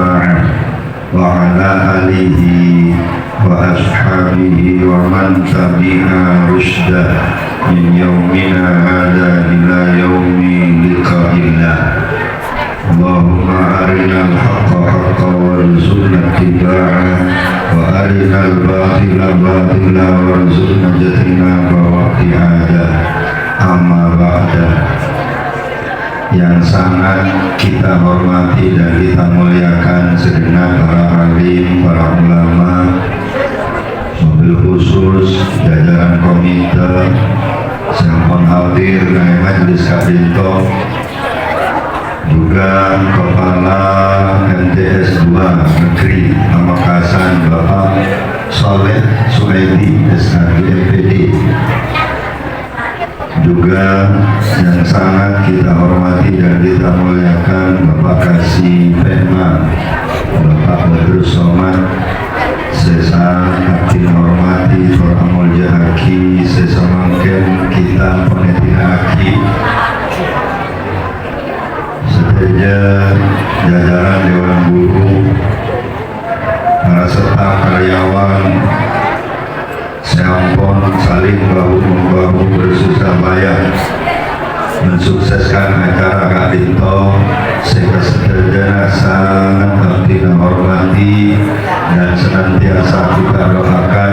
الشفاعة وعلى آله وأصحابه ومن تبع رشده من يومنا هذا إلى يوم لقاء الله. اللهم أرنا الحق حقا وارزقنا اتباعه وأرنا الباطل باطلا وارزقنا اجتنابه واقتعاده. Amma ba'da. Yang sangat kita hormati dan kita muliakan segenap para alim, para ulama, mobil khusus jajaran komite yang hadir dari Majelis Kadinto, juga Kepala MTS 2 Negeri Pamekasan Bapak Soleh Suhaidi SHG MPD, juga yang sangat kita hormati dan kita muliakan Bapak Kasih Pema, Bapak Badrus Somad, sesa hati hormati Tora Mulja Haki, sesa mungkin kita penetina Haki, seteja jajaran Dewan Guru, para staf karyawan, seampun saling bahu-membahu bersusah payah mensukseskan acara Kadinto, sehingga sederhana sangat kita hormati dan senantiasa kita doakan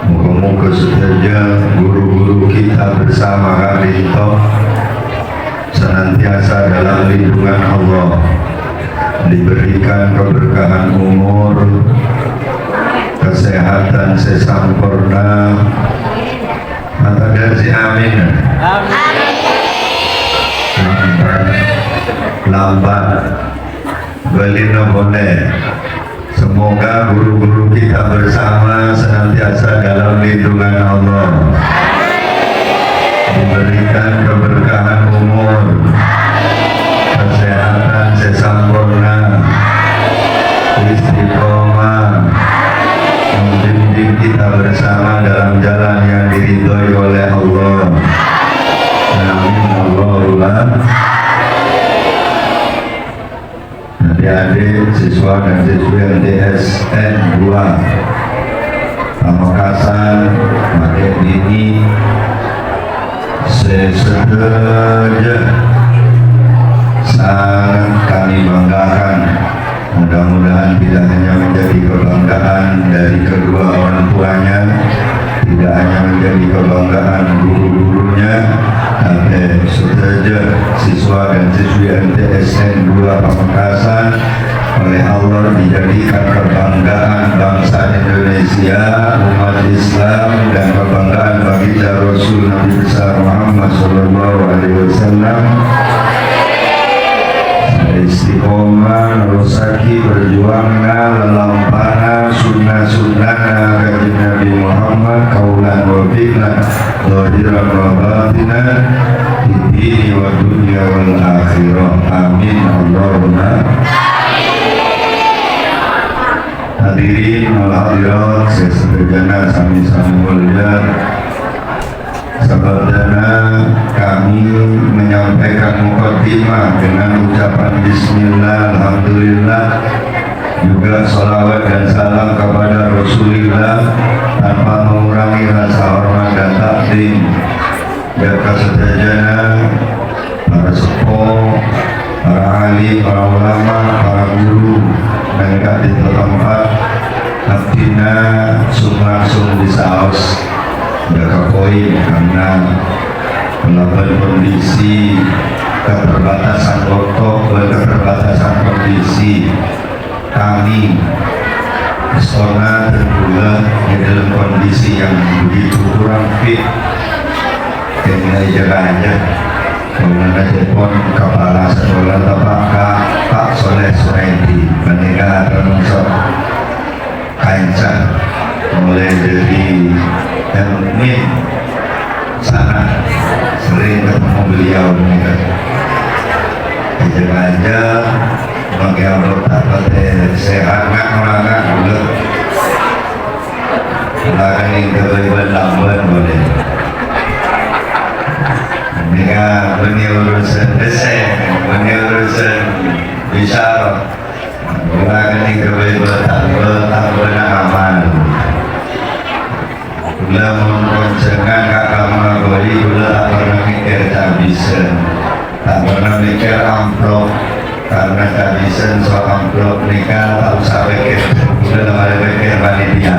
moga-moga sederhana guru-guru kita bersama Kadinto senantiasa dalam lindungan Allah, diberikan keberkahan umur, kesehatan sesempurna. Mata gaji amin. Lambat belino boleh. Semoga guru-guru kita bersama senantiasa dalam lindungan Allah, diberikan keberkahan umur, kesehatan sesempurna, istiqomah, membimbing kita bersama dalam jalan yang diridhoi oleh Allah. Amin Allahumma. Adik-adik siswa dan siswi MTSN 2 Pamekasan makin ini sesaja sangat kami banggakan. Mudah-mudahan tidak hanya menjadi kebanggaan dari kedua orang tuanya, tidak hanya menjadi kebanggaan guru-gurunya, tapi saja siswa dan siswi MTSN 2 Pamekasan oleh Allah dijadikan kebanggaan bangsa Indonesia, umat Islam, dan kebanggaan baginda Rasul Nabi besar Muhammad SAW. Istiqomah rusaki berjuangna lelampana sunnah-sunnahna kanjeng Nabi Muhammad kaulan wa fi'lan zahiran wa batinan fid dini wa dunya wal akhirah. Amin Allahumma. Hadirin wal hadirat sesedana sami-sami mulia, sabdana kami menyampaikan mukadimah dengan ucapan bismillah, alhamdulillah, juga salawat dan salam kepada Rasulullah tanpa mengurangi rasa hormat dan takdim. Jaka sedajana para sepuh, para alim, para ulama, para guru mereka di tempat abdina langsung di saus jaga poin karena melakukan kondisi keterbatasan waktu dan keterbatasan kondisi kami pesona tergula di dalam kondisi yang begitu kurang fit. Kita jaga aja karena telepon kepala sekolah Pak Soleh Suhaidi meninggal termasuk kancah mulai dari Min sana sering ketemu beliau meninggal jaga aja bagi anggota sehat nggak orang udah belakang yang kebetulan lamban boleh. Dengan urusan desain, urusan bicara, Kula kening gawe betang aman. Kula mun koncengan ka kamar boli kula tak pernah mikir habisen. Tak pernah mikir amplop karena habisen soal amplop nikah tak usah pikir. Kula lemari pikir panitia.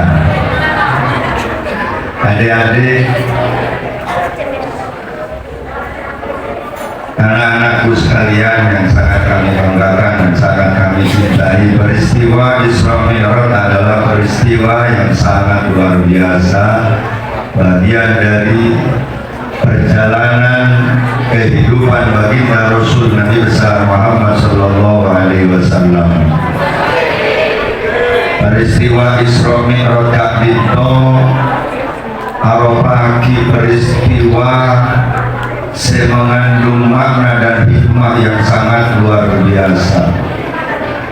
Adik-adik, anak-anakku sekalian yang sangat kami banggakan dan sangat kami cintai, peristiwa Isra Mi'raj adalah peristiwa yang sangat luar biasa, bagian dari perjalanan kehidupan baginda Rasul Nabi besar Muhammad Sallallahu Alaihi Wasallam. Peristiwa Isra Mi'raj Kak Dito aropaki peristiwa mengandung makna dan hikmah yang sangat luar biasa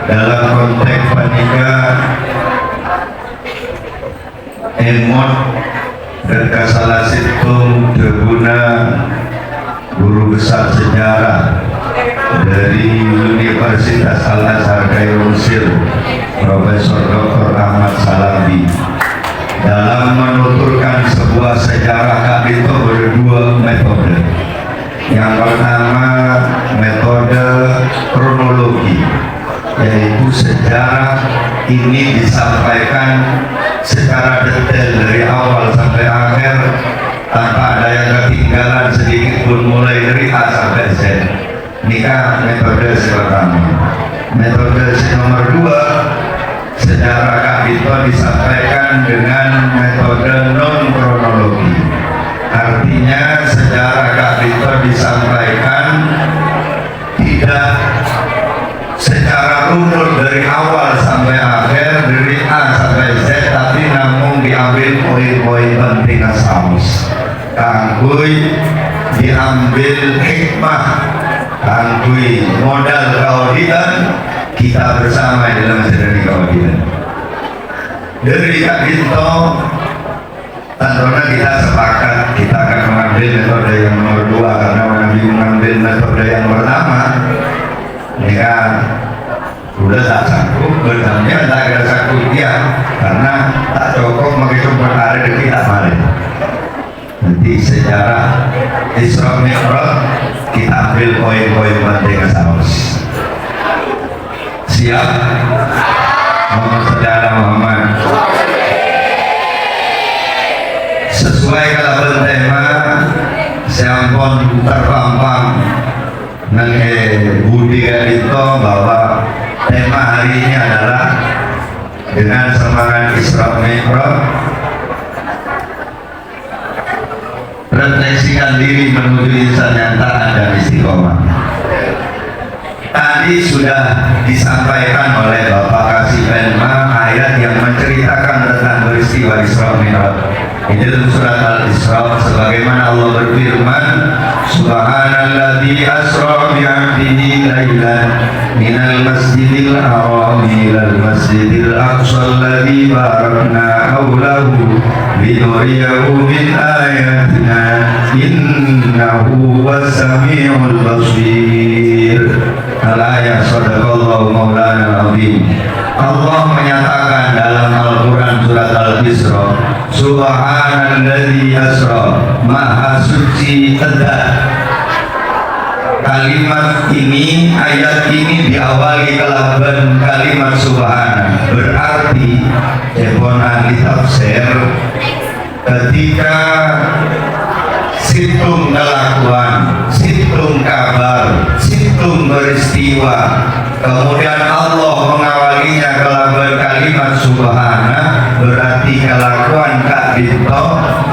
dalam konteks pernikahan emot dan kasalah situng deguna guru besar sejarah dari Universitas Al-Azhar Kairo Mesir, Profesor Dr. Ahmad Salabi, dalam menuturkan sebuah sejarah Kak Dito ada dua metode. Yang pertama metode kronologi, yaitu sejarah ini disampaikan secara detail dari awal sampai akhir tanpa ada yang ketinggalan sedikit pun, mulai dari A sampai Z. Nikah metode pertama. Metode nomor dua, sejarah Kak Dito disampaikan dengan metode non kronologi. Artinya sejarah Kak Dito disampaikan tidak secara runut dari awal sampai akhir, dari A sampai Z, tapi namun diambil poin-poin penting saus. Kangkui diambil hikmah, kangkui modal kaulidan kita bersama dalam sedari kaulidan. Dari Kak Dito tentunya kita sepakat kita akan mengambil metode yang nomor dua, karena mengambil metode yang pertama ini kan udah tak sanggup, bertanya tak ada sanggup dia karena tak cukup begitu berkali detik tak balik. Nanti sejarah Isra Mi'raj kita ambil poin-poin penting saus. Siap? Muhammad Saudara Muhammad. Sesuai kalau tema sampun terpampang nangge budi Dito bahwa tema hari ini adalah dengan semangat Isra Mi'raj, refleksikan diri menuju insan yang taat dan istiqomah. Tadi sudah disampaikan oleh Bapak Kasih Penma ayat yang menceritakan tentang peristiwa Isra Mi'raj. Ini dalam surat Al-Isra, sebagaimana Allah berfirman, Subhanalladzi asra bi'abdihi laylan minal masjidil haram ilal masjidil aqsa alladzi barakna hawlahu linuriyahu min ayatina innahu was-sami'ul basir. Al-ayat sadaqallahu maulana al-azim. Allah menyatakan dalam Al-Quran surat Al-Isra, Subhanalladzi asra, maha suci Allah. Kalimat ini, ayat ini diawali kelaban kalimat subhana, berarti jepon ahli tafsir ketika situng kelakuan, situng kabar, situng peristiwa, kemudian Allah mengawalinya kelaban kalimat subhana, berarti kelakuan Kak Dito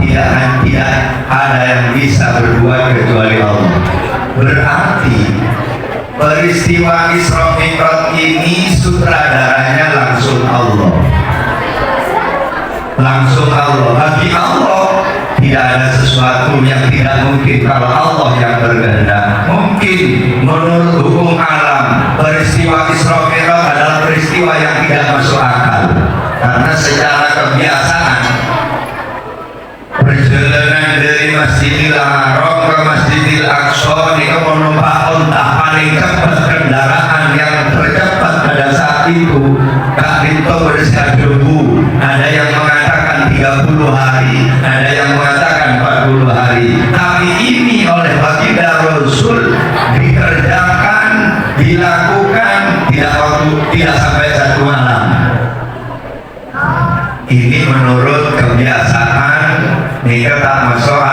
tidak ada yang bisa berbuat kecuali Allah. Berarti peristiwa Isra Mi'raj ini sutradaranya langsung Allah. Langsung Allah. Bagi Allah tidak ada sesuatu yang tidak mungkin kalau Allah yang berkehendak. Mungkin menurut hukum alam peristiwa Isra Mi'raj adalah peristiwa yang tidak masuk akal, karena secara kebiasaan perjalanan dari Masjidil Haram ke Masjidil Aqsa ini menumpak unta paling cepat, kendaraan yang tercepat pada saat tidak sampai 1 malam. Ini menurut kebiasaan nikah tak masuk.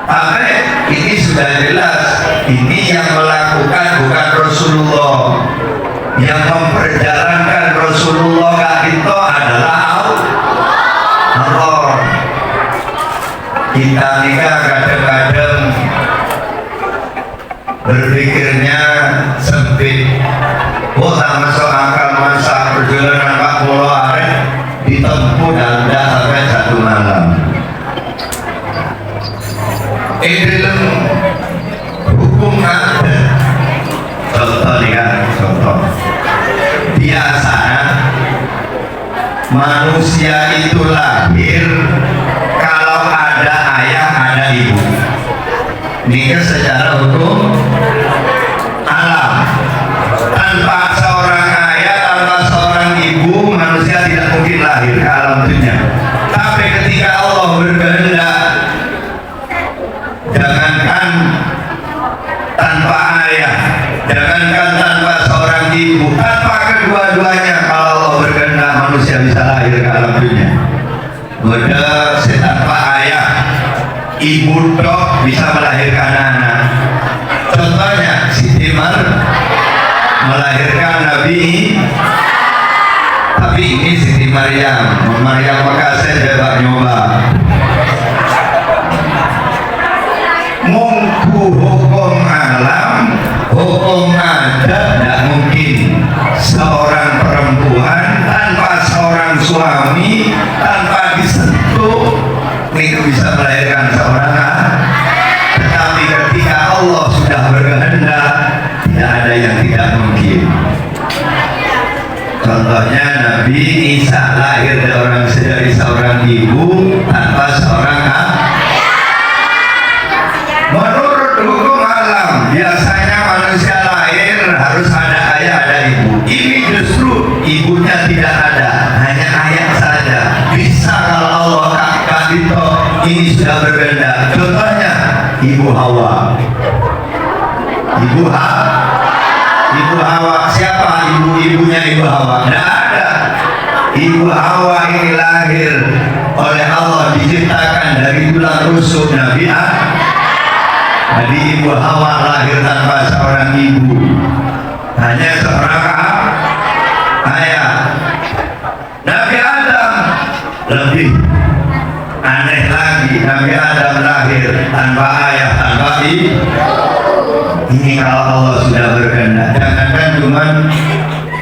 Tapi ini sudah jelas, ini yang melakukan bukan Rasulullah, yang memperjalankan Rasulullah itu adalah Allah. Kita nikah kadang-kadang berpikirnya sempit. Oh, tak masuk akal masa perjalanan 40 hari ditempuh dan tidak sampai 1 malam. Dalam hukum ada contoh nih kan, contoh biasanya manusia itu lahir kalau ada ayah ada ibu. Nikah secara hukum alam, tanpa seorang ayah, tanpa seorang ibu, manusia tidak mungkin lahir ke alam dunia. Tapi ketika Allah berkehendak, jangankan tanpa ayah, jangankan tanpa seorang ibu, tanpa kedua-duanya, kalau Allah berkehendak manusia bisa lahir ke alam dunia. Mudah tanpa ayah, ibu dok bisa melahirkan anak. Contohnya Siti melahirkan Nabi. Tapi ini Siti Maryam Makassar coba nyoba. Mungku hukum alam, hukum adat tidak mungkin seorang perempuan tanpa seorang suami, tanpa disentuh itu bisa melahirkan seorang anak. Tetapi ketika Allah sudah berkehendak, tidak ada yang tidak mungkin. Contohnya Nabi Isa lahir dari seorang ibu tanpa seorang ayah. Menurut hukum alam, biasanya manusia lahir harus ada ayah ada ibu. Ini justru ibunya tidak ada, hanya ayah saja. Bisa kalau Allah kakak itu ini sudah berbeda. Contohnya Ibu Hawa. Ibu Hawa siapa ibunya Ibu Hawa? Tidak ada. Ibu Hawa ini lahir oleh Allah, diciptakan dari tulang rusuk Nabi Adam. Jadi Ibu Hawa lahir tanpa seorang ibu, hanya seorang ayah. Nabi Adam lebih aneh lagi, Nabi Adam lahir tanpa ayah, tanpa ibu. Ini kalau Allah sudah berkehendak, jangankan cuma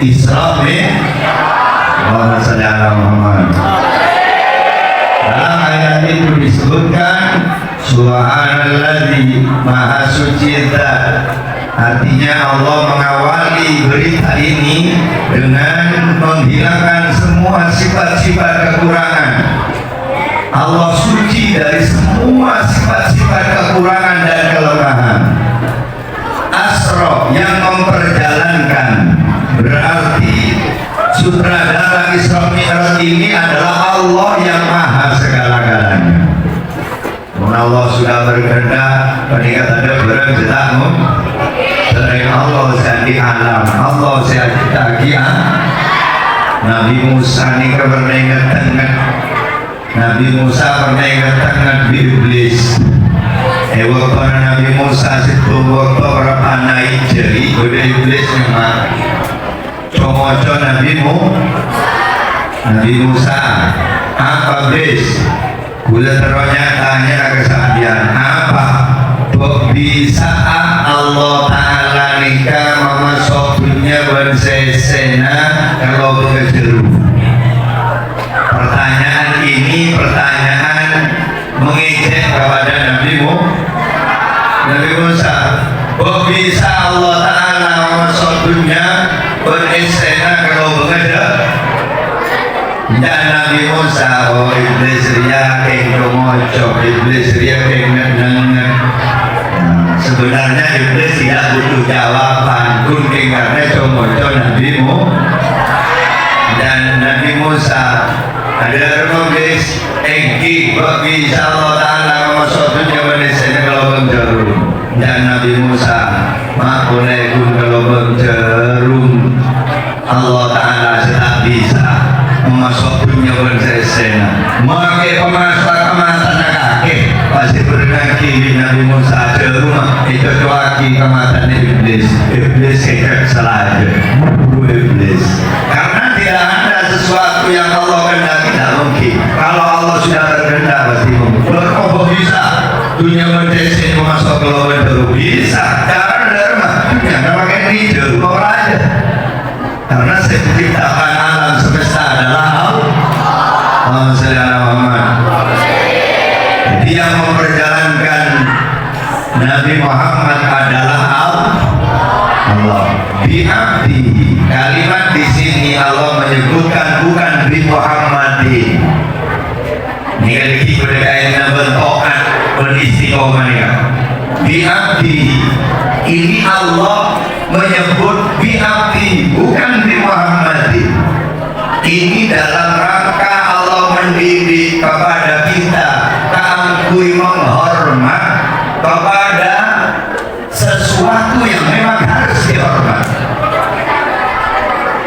Isra Allahumma shalli ala Muhammad. Dalam ayat itu disebutkan Subhanalladzi Maha Suci Zat. Artinya Allah mengawali berita ini dengan menghilangkan semua sifat-sifat kekurangan. Allah suci dari semua sifat-sifat kekurangan dan kelemahan. Asra yang memperjalankan, berarti sutradara Isra Mi'raj ini adalah Allah yang maha segala-galanya. Allah sudah berkehendak, peningkat ada barang jetakmu selain Allah jadi alam, Allah jadi tagihan. Nabi Musa ini pernah ingat-ingat, Nabi Musa pernah ingat-ingat iblis. Waktu Nabi Musa itu waktu berapa naik jadi udah iblis memang comoco Nabi Musa apa iblis? Gula teronya tanya kesaksian apa? Kok bisa Allah Ta'ala nikah mama sobunya bersesena kalau bekejeru? Pertanyaan ini pertanyaan mengejek kepada Nabi Musa. Kok bisa Allah Ta'ala mama sobunya bersesena kalau bekejeru? Dan Nabi Musa, oh iblis ria keng moco, iblis ria keng nengen. Sebenarnya iblis tidak butuh jawaban, kunting karena comoco Nabi dan Nabi Musa. Ada iblis, engki, kok bisa Allah Ta'ala maksudnya menisahnya kalau berjarum. Dan Nabi Musa, makulaikum kalau berjarum. Allah Ta'ala sudah bisa memasuk dunia bersesena memakai pemasak kematan kaki pasti berenang kiri Nabi Musa aja rumah itu doaki kematan iblis kekak selaju buru iblis karena tidak ada sesuatu yang Allah kehendaki tidak mungkin kalau Allah sudah berkehendak pasti mungkin kok bisa dunia bersesena memasuk keluar baru bisa karena jangan pakai hijau kok aja karena menciptakan alam semesta adalah Allah Muhammad. Jadi yang memperjalankan Nabi Muhammad adalah Allah. Bi'abdi kalimat di sini Allah menyebutkan bukan bi Muhammadin. Ini lagi berkaitan bentokan beristiqomahnya. Bi'abdi ini Allah menyebut bi'abdi bukan bi Muhammadin. Ini dalam rangka Allah mendidik kepada kita keangkuh menghormat kepada sesuatu yang memang harus dihormat.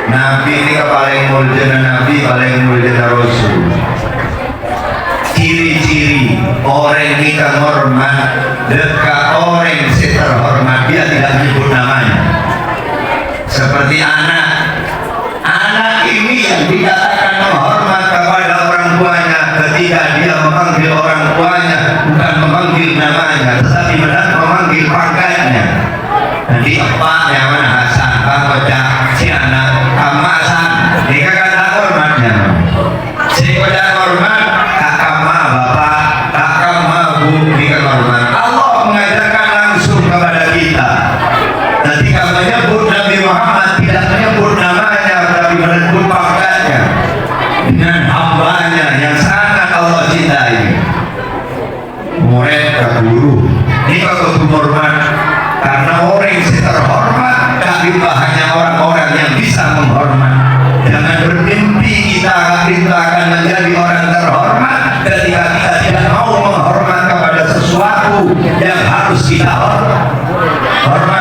Nabi ini paling mulia Nabi, paling mulia Rasul. Ciri-ciri orang ini menghormat dekat orang yang terhormat dia tidak menyebut namanya. Seperti anak ini yang dikatakan menghormat kepada orang tuanya ketika dia memanggil orang tuanya bukan memanggil namanya tetapi benar memanggil pangkatnya. Jadi Pak yang mana Hasan, Pak Kocak, si anak, Kamu Hasan, ini kakak hormatnya. Si Kocak hormat, kakak ma bapak, kakak ma bu, ini hormat. Allah mengajarkan langsung kepada kita. Ketika menyebut Nabi Muhammad tidak menyebut namanya tapi menyebut pangkatnya dengan hambanya yang sangat Allah cintai. Murid ke guru ini kalau hormat karena orang yang terhormat tapi hanya orang-orang yang bisa menghormat. Jangan bermimpi kita akan menjadi orang terhormat ketika kita tidak mau menghormat kepada sesuatu yang harus kita hormat.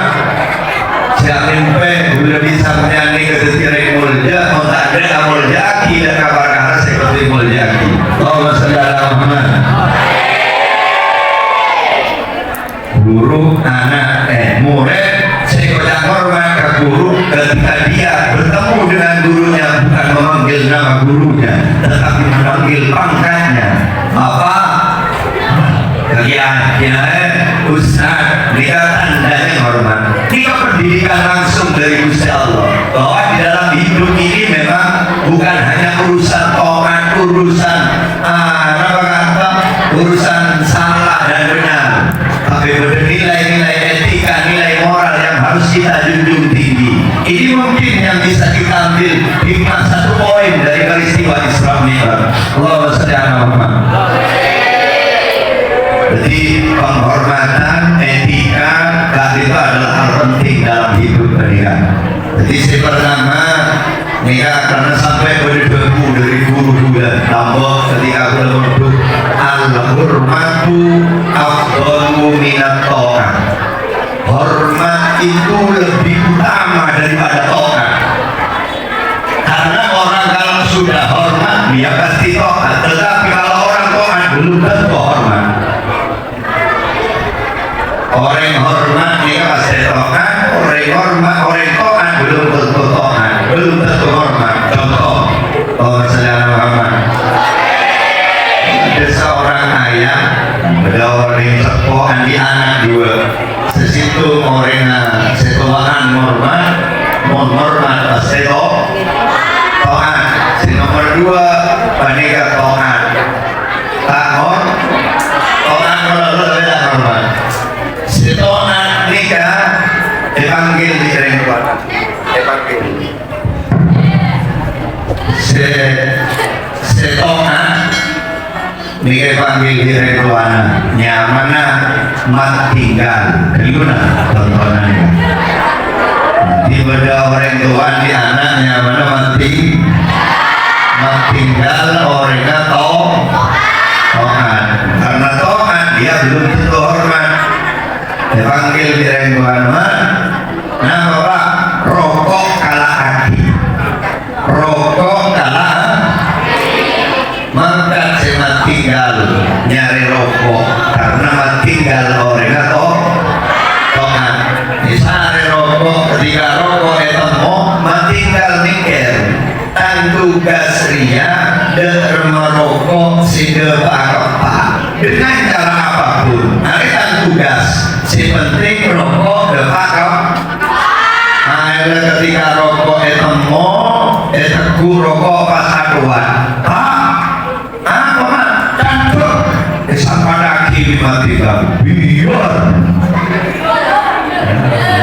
Mimpi bila bisa menyanyi kesetiaan mulia mau tak ada mulia dan kabar harus seperti mulia Allah Sallallahu Muhammad. Guru anak murid sekolah hormat ke guru ketika dia bertemu dengan gurunya bukan memanggil nama gurunya tetapi memanggil pangkatnya apa Ustaz dia tandanya hormat. Kita pendidikan langsung dari Gusti Allah bahwa di dalam hidup ini memang bukan hanya urusan tomat, urusan urusan salah dan benar, tapi nilai-nilai etika, nilai moral yang harus kita junjung tinggi. Ini mungkin yang bisa kita ambil hikmah satu poin dari peristiwa Isra Mi'raj. Allahumma shalli ala Muhammad. Jadi penghormatan, etika, itu adalah hal penting dalam hidup pendidikan. Jadi saya pertama karena sampai berdebu dari guru juga tambah ketika berbentuk al-hurmatu afdalu minat ta'at. Hormat itu lebih utama daripada ta'at. Karena orang kalau sudah hormat dia pasti ta'at, tetapi kalau orang ta'at belum tentu hormat. Orang hormat dia pasti ta'at, orang hormat, orang ta'at belum tentu ta'at, belum tentu hormat. Contoh, Muhammad. Ada seorang ayah, ada orang yang sepuhan di anak dua. Sesitu orang setuaan hormat pasti ta'at. Si nomor dua panika ta'at. Ta'at kalau beda hormat. Si ta'at nikah dipanggil di sering keluarga. Dipanggil. Si ta'at nikah panggil di sering keluarga. Nyamana mat tinggal. Gimana tontonannya? Di beda orang tua di anaknya mana mati tinggal orangnya ta'at. Karena ta'at dia belum tentu hormat. Dipanggil di orang tua nama Pak rokok kalah hati. dengan tugas ria dan merokok sida pak dengan cara apapun. Ada tugas si penting rokok depan. Ketika rokok etemo eteku rokok pas aduan pak apa mak cantuk sampai lagi mati biar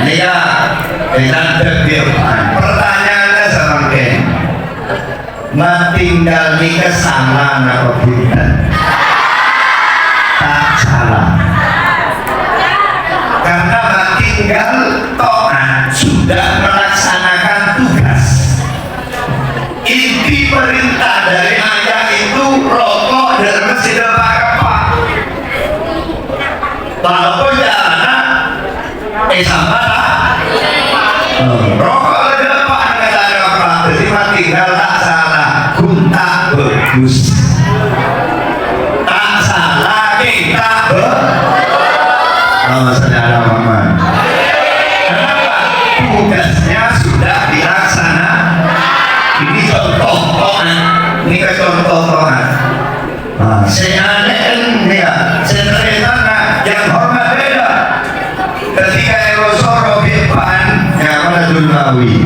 ya kita terbiarkan. Pertanyaannya semangkin tinggal di kesalahan apa bukan? Tak salah, karena tinggal taat sudah melaksanakan tugas. Inti perintah dari ayat itu rokok dan masjid apa? Walaupun jalanan sama lah. Rokok depan kata apa? Jadi tinggal tak salah, kunta bagus. Tak salah kita saudara Muhammad. Kenapa? Tugasnya sudah dilaksanakan. Ini contoh tohan. Ini ke contoh tohan. Saya ya, saya yang hormat beda. Ketika Erosoro Bipan yang mana Dulmawi.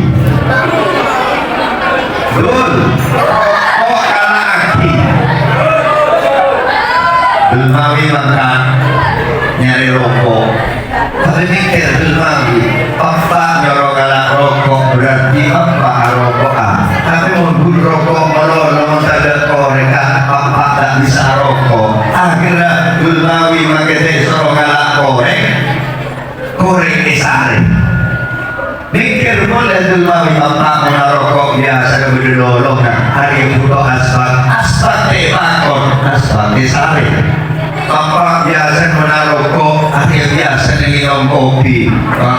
Dul, rokok karena aki. Dulmawi makan nyari rokok. Tapi mikir Dulmawi, apa nyorok galak rokok berarti apa rokok tapi mau rokok kalau ada koreka apa tak bisa rokok. Akhirnya Dulmawi makai sorok galak korek disari. Mikir boleh Dulmawi apa mau rokok biasa berdolong hari butuh asfalt tebakon asfalt disari. Apa biasa menarokok akhir biasa minum kopi.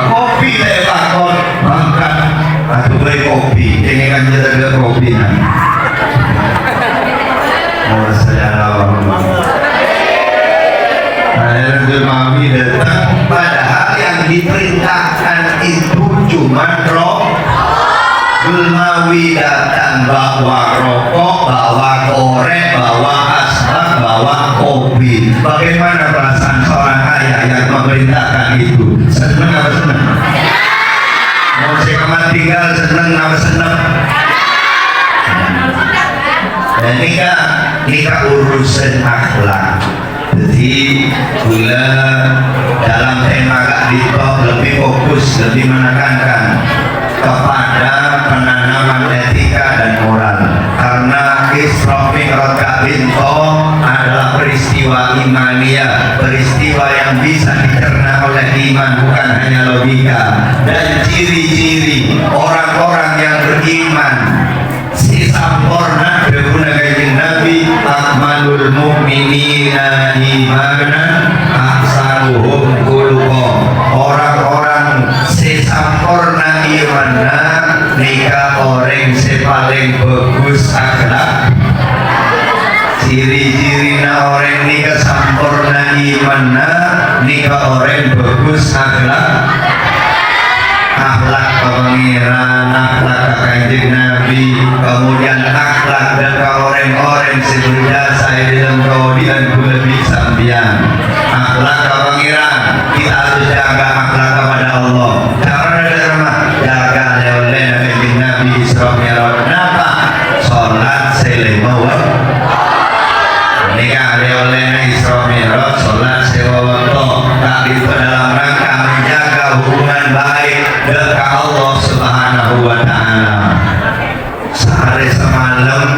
Kopi tebakon makan atau beli kopi ini kan jadi kopi sejarah Dulmawi datang padahal yang diperintahkan itu cuma rokok. Dulmawi datang bawa rokok, bawa korek, bawa asbak, bawa kopi. Bagaimana perasaan seorang ayah yang memerintahkan itu? Senang apa senang? Mau saya kamar tinggal senang apa senang? Dan nikah urusan akhlak. Jadi gula dalam tema Kak Dito lebih fokus, lebih menekankan kepada penanaman etika dan moral. Karena Isra Mi'raj Kak Dito adalah peristiwa imaniah, peristiwa yang bisa dicerna oleh iman, bukan hanya logika. Dan ciri-ciri orang-orang yang beriman si sampurna berguna kanjeng Nabi akmalul mu'minina imanan ahsanuhum khuluqan. Orang-orang si sampurna imanna nikah orang si paling bagus akhlak. Ciri-ciri orang nikah sampurna imanna nikah orang bagus akhlak. Akhlak pengiran, akhlak kanjeng Nabi, kemudian akhlak dan orang-orang sebujasa dalam kaudian lebih sambian. Akhlak pengiran, kita harus jaga akhlak kepada Allah. Cara derma jaga oleh kanjeng Nabi Isra Mi'raj. Kenapa? Salat selama waktu. Nikah oleh Isra Mi'raj, salat selama waktu. Tapi dalam rangka menjaga hubungan baik dengan Allah Subhanahu wa Ta'ala. Sehari semalam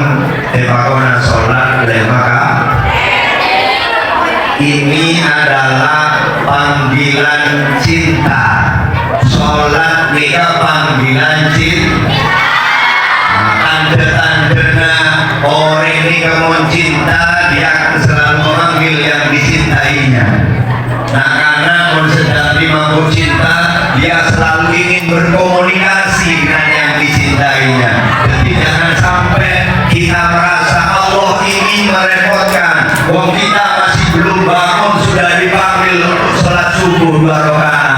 pakona sholat maka ini adalah panggilan cinta. Sholat nikah panggilan cinta. Tanda-tandanya orang ini kamu cinta, dia selalu memanggil yang dicintainya. Nah, karena sedang dimabuk cinta, dia selalu ingin berkomunikasi dengan yang dicintainya. Jadi jangan sampai kita merasa Allah ini merepotkan. Wong kita masih belum bangun sudah dipanggil untuk sholat subuh 2 rakaat.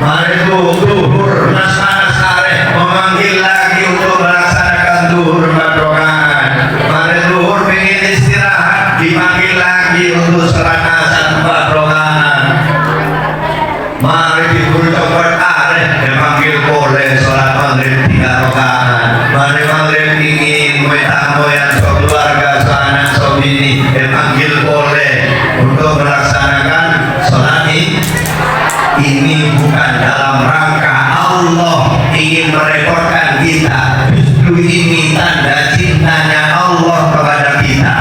Mari duhur mas sare memanggil lagi untuk melaksanakan duhur madrongan. Mari duhur pengen istirahat, dipanggil lagi untuk sholat asar madrongan. Mari diburu coba areh, dipanggil boleh sholat maghrib 3 rakaat. Mari maghrib ingin tamu yang keluarga sanak sobini, dipanggil boleh untuk melaksanakan sholat ini bukan dalam rangka Allah ingin merepotkan kita, justru ini tanda cintanya Allah kepada kita.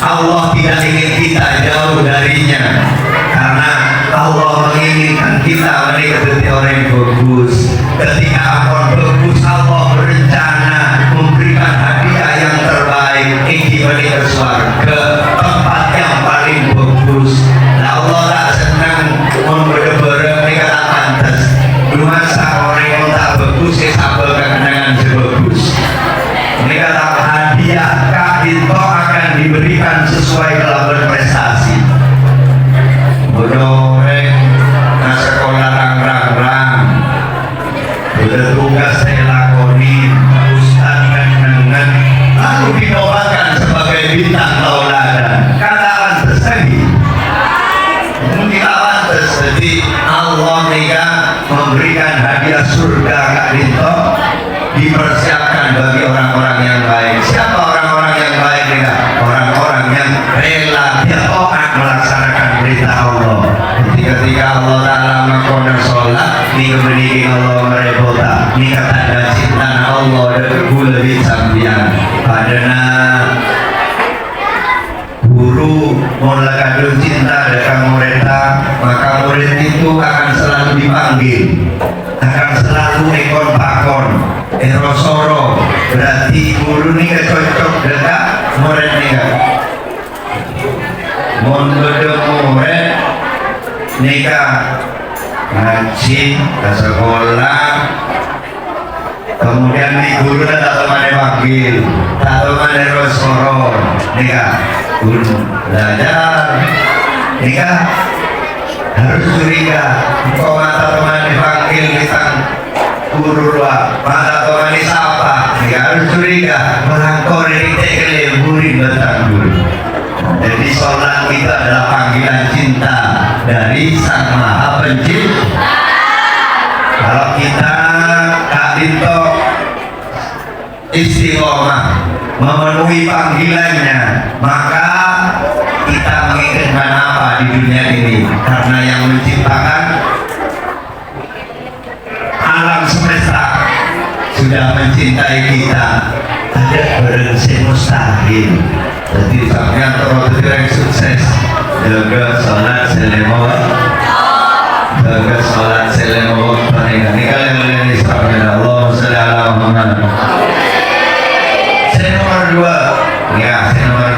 Allah tidak ingin kita jauh darinya, karena Allah menginginkan kita menikmati orang yang bagus. Ketika orang bagus, Allah berencana memberikan hadiah yang terbaik, ingin menikmati surga, tempat yang paling bagus. Nah, Allah tak senang memberi-beri kata pantas. Masa orang yang tak bagus, sabel kekenangan sebagus. Ini kata hadiah itu akan diberikan sesuai dalam berprestasi. Bodoh, nah sekolah rang-rang, udah tugas saya lakoni, ustaz dengan lalu dinobatkan sebagai bintang tauladan. Katakan tersegi, mungkin tersegi. Allah nikah memberikan hadiah surga Kak Rinto, dipersiapkan bagi orang-orang yang baik. Siapa orang-orang yang baik nikah? Orang-orang yang rela taat melaksanakan perintah Allah. Ketika Allah Ta'ala mengkonon sholat, ini kemudian Allah merepota, ini tanda cinta Allah dan lebih sambian padana guru mulai kado cinta dengan muridnya, maka murid itu akan selalu dipanggil, akan selalu ekon pakon, erosoro. Berarti guru ini cocok dengan murid ini. Mondode murid nikah ngaji ke sekolah, kemudian di guru tak teman panggil, tak teman erosoro nikah. Belajar nikah harus curiga. Kau mata teman dipanggil kita guru luar, mata teman disapa nikah harus curiga. Melangkau dari tekeleburin batang guru. Jadi sholat kita adalah panggilan cinta dari Sang Maha Pencipta. Kalau kita kadito istiqomah memenuhi panggilannya, maka kita menginginkan apa di dunia ini? Karena yang menciptakan alam semesta sudah mencintai kita. Ada berensih mustahil. Jadi sampai terus yang sukses, jaga sholat selemot, jaga sholat selemot. Ini kalian ini sampai Allah Subhanahu wa taala. Nomor 2, ya, nomor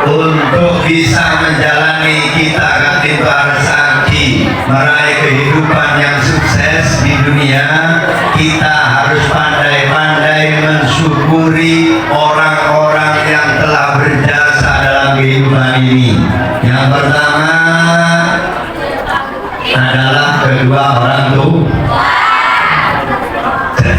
2, untuk bisa menjalani kita itu harus sakti meraih kehidupan yang sukses di dunia. Kita harus pandai-pandai mensyukuri orang-orang yang telah berjasa dalam kehidupan ini. Yang pertama adalah kedua orang tua.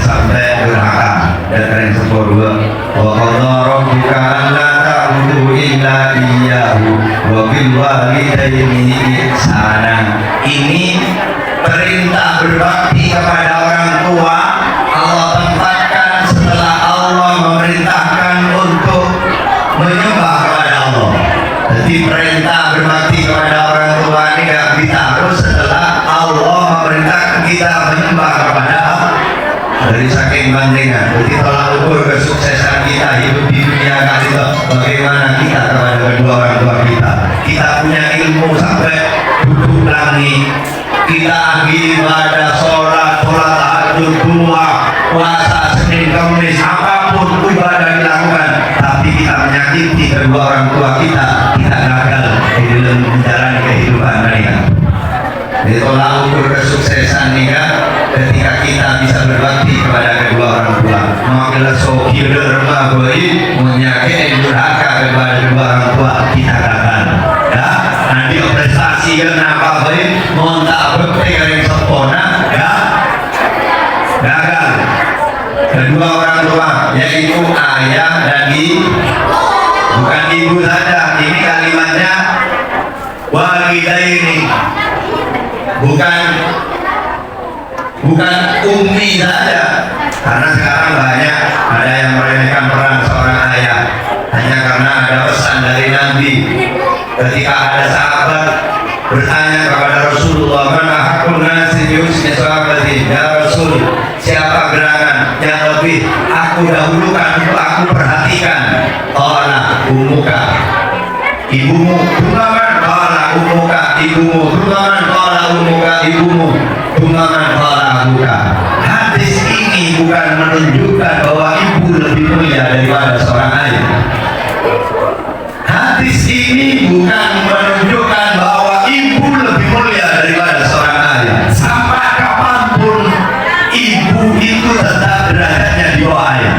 Sampai durhaka dan keren sepuluh. Wa qadara rabbuka alla ta'budu illa iyyahu wa bil walidayni ihsana. Ini perintah berbakti kepada orang tua. Allah tempatkan setelah Allah memerintahkan untuk menyembah kepada Allah. Jadi perintah berbakti kepada orang tua ini kita harus setelah Allah memerintahkan kita menyembah kepada Allah. Dari saking bandingan, jadi tolak ukur kesuksesan kita hidup di dunia kali itu bagaimana kita kepada kedua orang tua kita. Kita punya ilmu sampai duduk langit, kita ibadah sholat tahajud, doa, puasa, Senin, Kamis, apapun ibadah dilakukan, tapi kita menyakiti kedua orang tua kita gagal di dalam menjalani kehidupan mereka. Jadi tolak ukur kesuksesan nikah ketika kita bisa berbakti kepada kedua orang tua. Makilah sokir derma beri menyakiti durhaka kepada kedua orang tua, kita gagal. Ya, nanti prestasi kenapa beri montak bekti yang sempurna, ya gagal. Kedua orang tua, yaitu ayah dan ibu. Bukan ibu saja, ini kalimatnya walidaini. Bukan ummi saja. Karena sekarang banyak ada yang meremehkan peran seorang ayah hanya karena ada pesan dari Nabi. Ketika ada sahabat bertanya kepada Rasulullah, "Mana hakun nasi yusni sahabati ya Rasul, siapa gerangan yang lebih aku dahulukan untuk aku perhatikan?" Qala ummuka, ibumu. Tumaman qala ummuka, ibumu. Tumaman qala ummuka, ibumu. Tumaman qala abuka. Hadis ini bukan menunjukkan bahwa ibu lebih mulia daripada seorang ayah. Hadis ini bukan menunjukkan bahwa ibu lebih mulia daripada seorang ayah. Sampai kapanpun ibu itu tetap derajatnya di bawah ayah.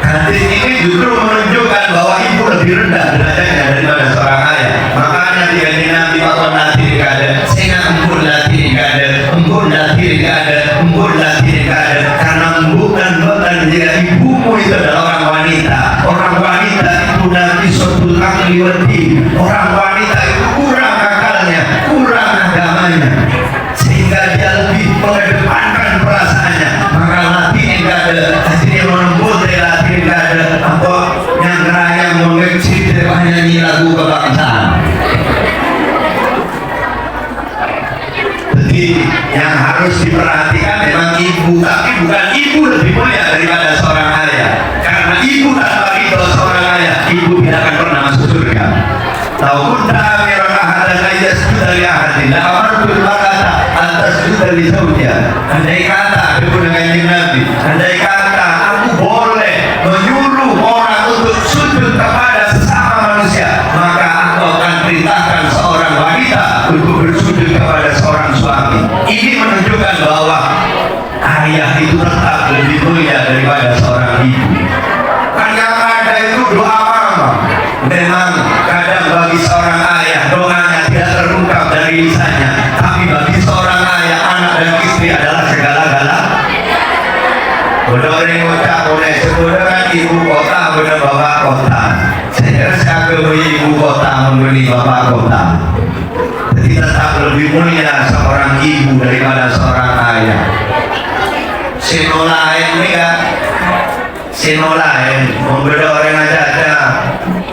Hadis ini justru menunjukkan bahwa ibu lebih rendah derajatnya daripada seorang ayah. Makanya dia Nabi atau nanti ada sehingga empur nanti ada, empur nanti ada, empur nanti ada. Karena bukan jika ibumu itu adalah orang wanita. Orang wanita itu nanti suatu akliwati. Orang wanita itu kurang akalnya, kurang agamanya, sehingga dia lebih mengedepankan perasaannya. Maka latih enggak ada, hasilnya menembus latih enggak ada. Apa yang raya mengecil nyanyi lagu kebangsaan. Jadi yang harus diperhatikan memang ibu, tapi bukan ibu lebih mulia daripada seorang ayah. Karena ibu tanpa ridho seorang ayah, ibu tidak akan pernah masuk surga. Tahu kunta amiran ahadan ayyasjuda dari ahadin la amartul mar'ata an tasjuda li zawjiha. Andai kata dengan Nabi, andai kata aku boleh menyuruh orang untuk sujud kepada sesama manusia, maka aku akan perintahkan seorang wanita untuk bersujud kepada seorang suami. Ini menunjukkan bahwa ayah itu tetap lebih mulia daripada seorang ibu. Kan yang ada itu doa mama. Memang kadang bagi seorang ayah doanya tidak terungkap dari lisannya, tapi bagi seorang ayah, anak dan istri adalah segala-gala. Udah orang ucap oleh sekolah kan ibu kota, udah bapak kota. Saya ke ibu kota membeli bapak kota. Jadi tetap lebih mulia seorang ibu daripada seorang ayah. Sinolain ini kan, sinolain membeda orang aja.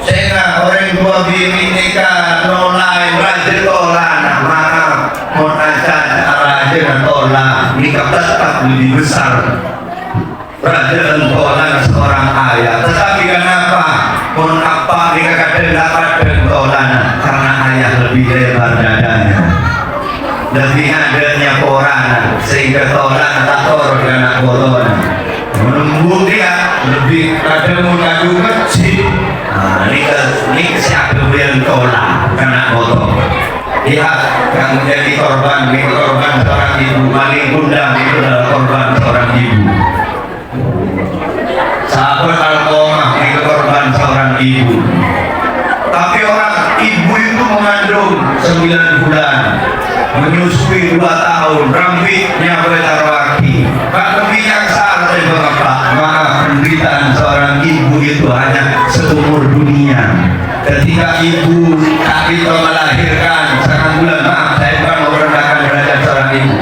Sehingga orang tua bini nikah nolain rajin tolak, maaf, mau aja rajin dan tolak nikah tetap lebih besar. Rajin tolak seorang ayah. Tetapi kenapa? Pun apa nikah kadang dapat tolak? Karena ayah lebih lebar dadanya, lebih adanya koran, sehingga tolak tak torok anak koran. Menunggu dia lebih kadang mengadu kecil. Ini siapa yang tolak kena kotor? Dia yang menjadi korban, ini korban seorang ibu. Maling kundang itu adalah korban seorang ibu. Sahabat alkohol itu korban seorang ibu. Tapi orang ibu itu mengandung 9 bulan, menyusui 2 tahun, rambutnya bertarwaki. Pak yang salah dari bapak, maaf, penderitaan seorang ibu itu hanya seumur dunia. Ketika ibu tak itu melahirkan 9 bulan, maaf, saya bukan merendahkan derajat seorang ibu.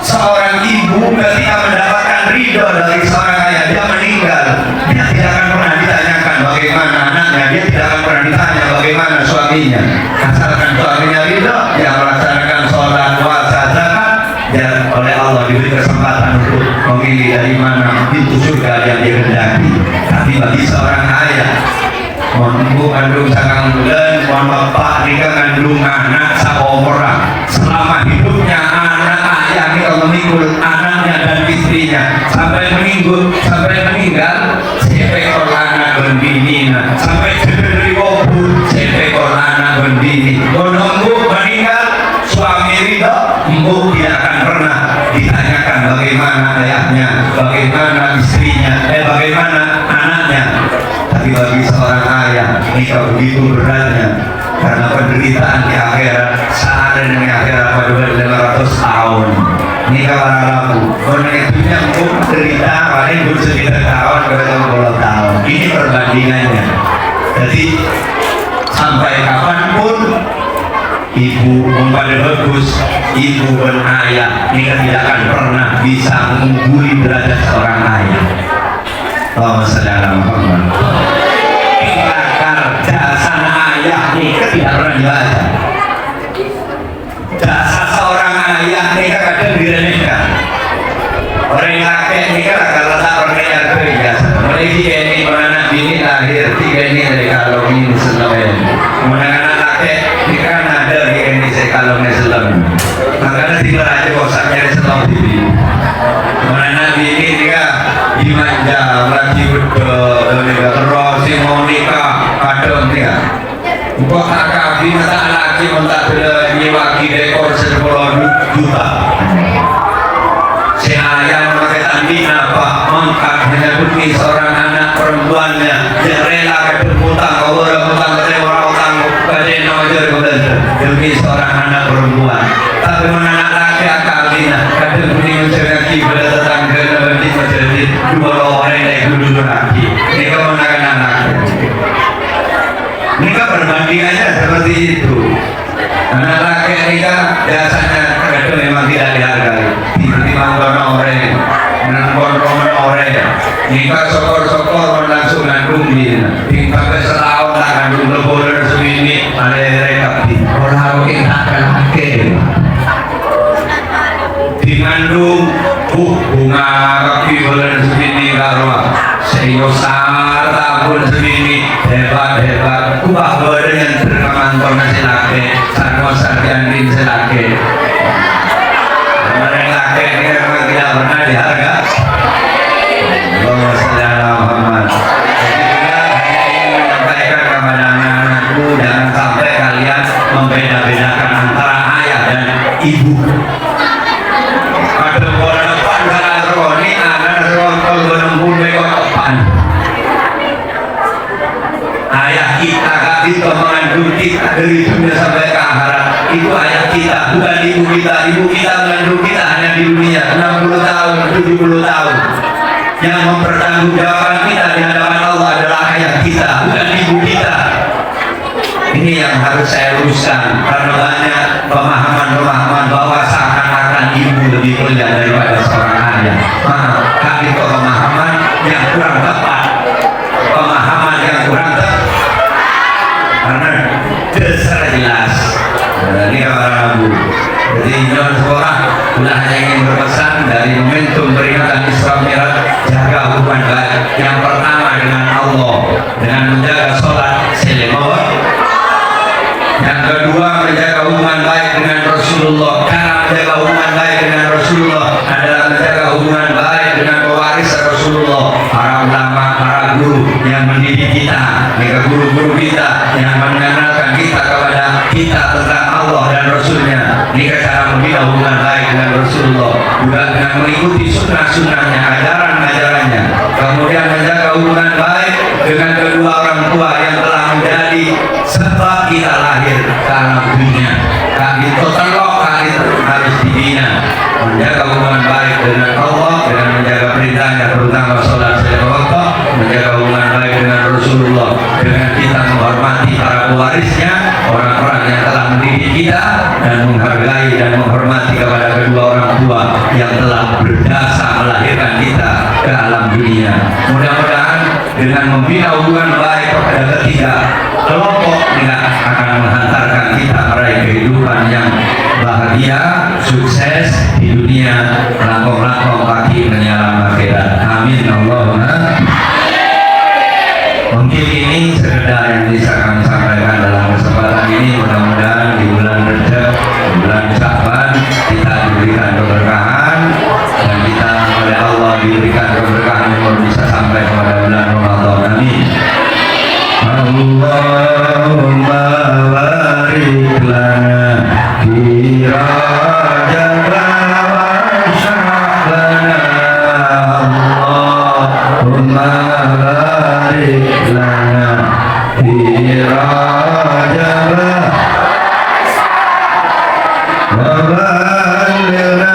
Seorang ibu ketika mendapatkan ridho dari seorang ayah, dia meninggal, dia tidak akan pernah ditanyakan bagaimana anaknya, dia tidak akan pernah ditanya bagaimana suaminya. Asalkan suaminya ridho, dia melaksanakan sholat, puasa, zakat, dan oleh Allah diberi kesempatan untuk memilih dari mana pintu surga yang dikehendaki. Tapi bagi seorang ayah, ibu kandung sangang bulan, bapak nikah kandung anak seorang, selama hidupnya anak ayah kita memikul anaknya dan istrinya sampai meninggal, sepekor anak berbinina, sampai diberi wabur, sepekor anak berbini. Menunggu meninggal, suami ridho, ibu tidak akan pernah ditanyakan bagaimana ayahnya, bagaimana istrinya, bagaimana anaknya. Tapi bagi seorang ayah, nikah begitu beratnya, karena penderitaan di akhirat, sehari di akhirat pada 500 tahun. nikah laku konektifnya pun cerita paling pun sekitar tahun ke 20 tahun. Ini perbandingannya. Jadi sampai kapanpun ibu pada bagus, ibu dan ayah ini tidak akan pernah bisa mengungguli derajat seorang ayah. Allahumma shalli ala Muhammad. Dasar ayah ini tidak pernah dibaca. Dasar seorang ayah ini kadang diremehkan. Orang kakek ini kan agak letak orangnya biasa. Mulai ini mana bini lahir 3 ini dari kalung ini selama. Mana anak kakek ini kan ada ini saya kalungnya selama. Makanya tiba aja bosaknya di selama TV. Mana bini ini kan dimanja lagi udah terus si Monica kadang dia. Buat kakak bini tak lagi mentak nyewa dekor 10 juta. Saya memakai tandina Pak mengangkat menyebutkan seorang anak perempuannya yang rela berhutang ke orang-orang utang pada nojer demi seorang anak perempuan. Tapi mana anak laki akalina kadang bunyi menceraki pada tetangga nanti menjadi dua orang yang dulu lagi. Ini kau menakan anak. Ini kan perbandingannya seperti itu. Anak laki nikah biasanya kadang memang tidak dihargai. Tiba-tiba orang orang nikah sokor-sokor langsung ngandung di tinggal ke setahun tak ngandung lebaran segini ada mereka di orang kita laki mengandung bunga kaki bulan segini karwa seriusar tahun segini hebat kubah dengan berkemantor nasi laki sarwa sarjandin selaki mereka laki ini memang tidak pernah diharga. Allahumma shalli ala Muhammad. Menyampaikan kepada anak-anakku jangan sampai kalian membeda-bedakan antara ayah dan ibu. Ada orang depan karena roni anak rontol menembus depan. Ayah kita kita mengandung kita dari dunia sampai ke akhirat. Itu ayah kita, bukan ibu kita. Ibu kita mengandung kita hanya di dunia 60 tahun, 70 tahun. Yang mempertanggungjawabkan kita di hadapan Allah adalah ayah kita, bukan ibu kita. Ini yang harus saya luruskan karena banyak pemahaman bahwa seakan-akan ibu lebih mulia daripada seorang ayah. Kami pemahaman yang kurang tepat, pemahaman yang kurang tepat. Karena dasar jelas. Ini para ibu. Jadi jangan sekolah ulah hanya ingin berpesan dari momentum peringatan Isra Mi'raj, jaga hubungan baik. Yang pertama dengan Allah, dengan menjaga sholat selimut. Yang kedua menjaga hubungan baik dengan Rasulullah. Karena menjaga hubungan baik dengan Rasulullah adalah menjaga hubungan baik dengan pewaris Rasulullah, para ulama, para guru yang mendidik kita, mereka guru-guru kita yang mengenalkan kita kepada kita tentang Allah dan Rasulnya. Ini cara membina hubungan baik dengan Rasulullah, juga dengan mengikuti sunnah-sunnahnya, ajaran-ajarannya. Kemudian menjaga hubungan baik dengan kedua orang tua yang telah menjadi sebab kita lahir ke alam dunia. Kali totalok kali harus dibina. Menjaga hubungan baik dengan Allah, dengan menjaga perintahnya, terutama sholat waktu, menjaga hubungan baik dengan Rasulullah, dengan kita menghormati para pewarisnya, orang-orang yang telah mendidik kita, dan menghargai dan menghormati kepada kedua orang tua yang telah berdasar melahirkan kita ke alam dunia. Mudah-mudahan dengan membina hubungan baik pada ketiga kelompok tidak akan menghantarkan kita meraih kehidupan yang bahagia, sukses di dunia, langkah-langkah kaki menyalam akhirat. Amin Allahumma. Mungkin ini sekedar yang bisa kami sampaikan dalam kesempatan ini. Mudah-mudahan di bulan Rajab, di bulan Sya'ban kita diberikan keberkahan dan kita oleh Allah diberikan keberkahan yang bisa sampai kepada bulan Ramadan. Amin. Allahumma barik lana fi Rajab wa Sya'ban. Allahumma barik lana fi Rajab wa balighna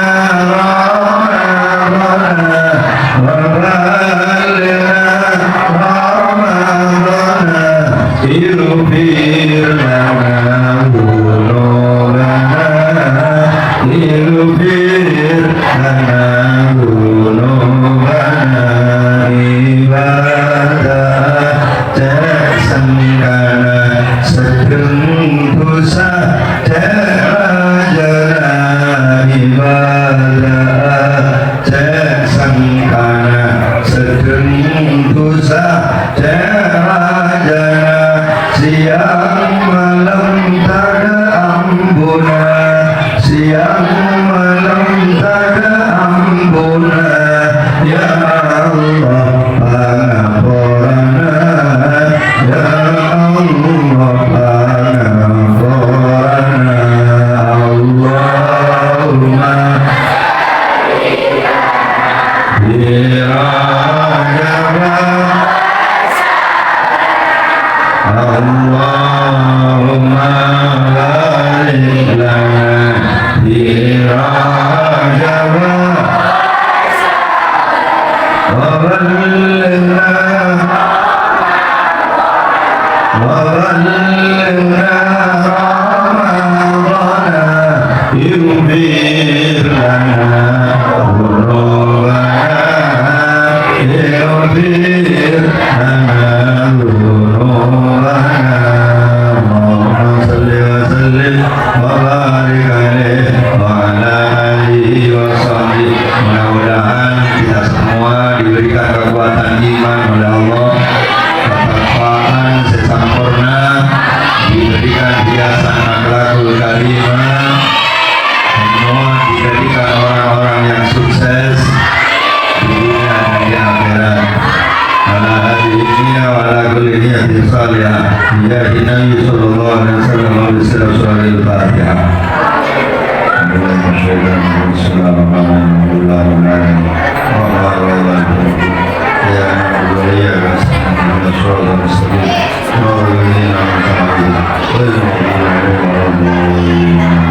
Amin.